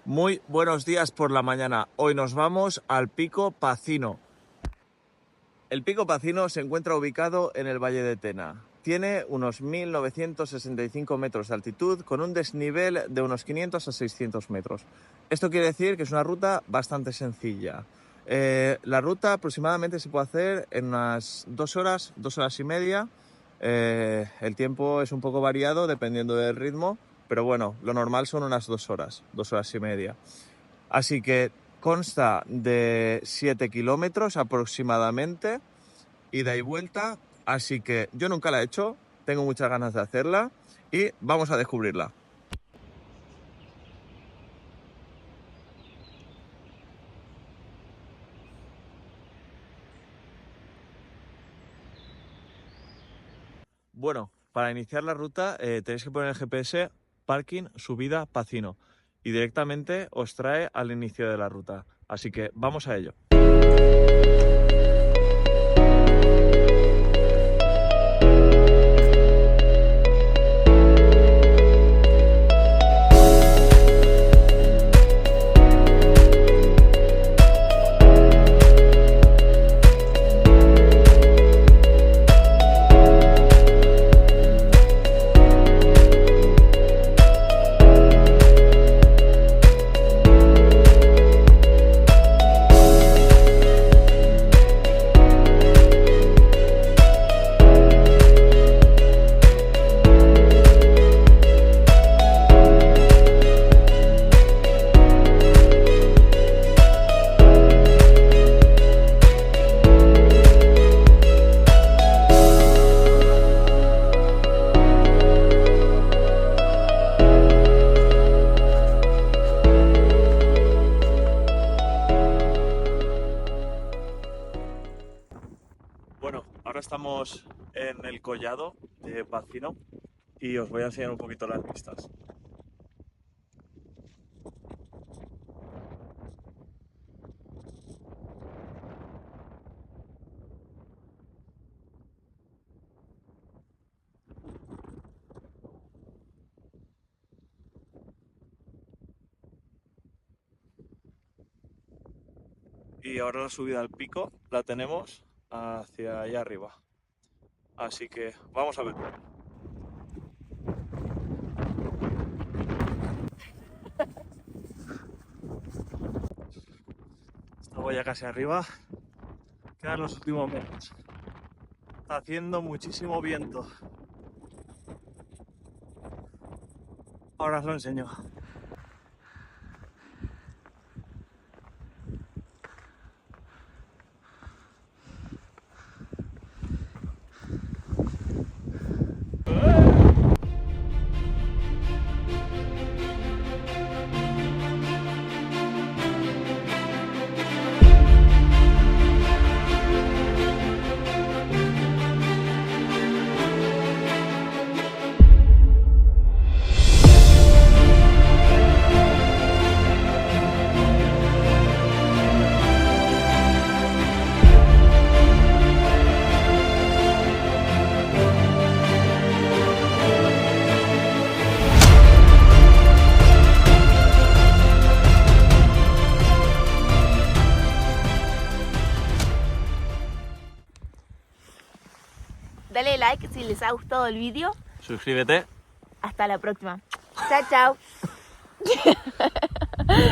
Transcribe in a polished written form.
Muy buenos días por la mañana. Hoy nos vamos al Pico Pacino. El Pico Pacino se encuentra ubicado en el Valle de Tena. Tiene unos 1965 metros de altitud con un desnivel de unos 500 a 600 metros. Esto quiere decir que es una ruta bastante sencilla. La ruta aproximadamente se puede hacer en unas 2 horas y media. El tiempo es un poco variado dependiendo del ritmo, pero bueno, lo normal son unas 2 horas y media. Así que consta de 7 kilómetros aproximadamente, ida y vuelta, así que yo nunca la he hecho, tengo muchas ganas de hacerla y vamos a descubrirla. Bueno, para iniciar la ruta tenéis que poner en el GPS Parking Subida Pacino y directamente os trae al inicio de la ruta. Así que vamos a ello. Bueno, ahora estamos en el collado de Pacino y os voy a enseñar un poquito las vistas. Y ahora la subida al pico la tenemos hacia allá arriba. Así que vamos a ver. Estamos ya casi arriba. Quedan los últimos metros. Está haciendo muchísimo viento. Ahora os lo enseño. Dale like si les ha gustado el vídeo. Suscríbete. Hasta la próxima. Chao, chao.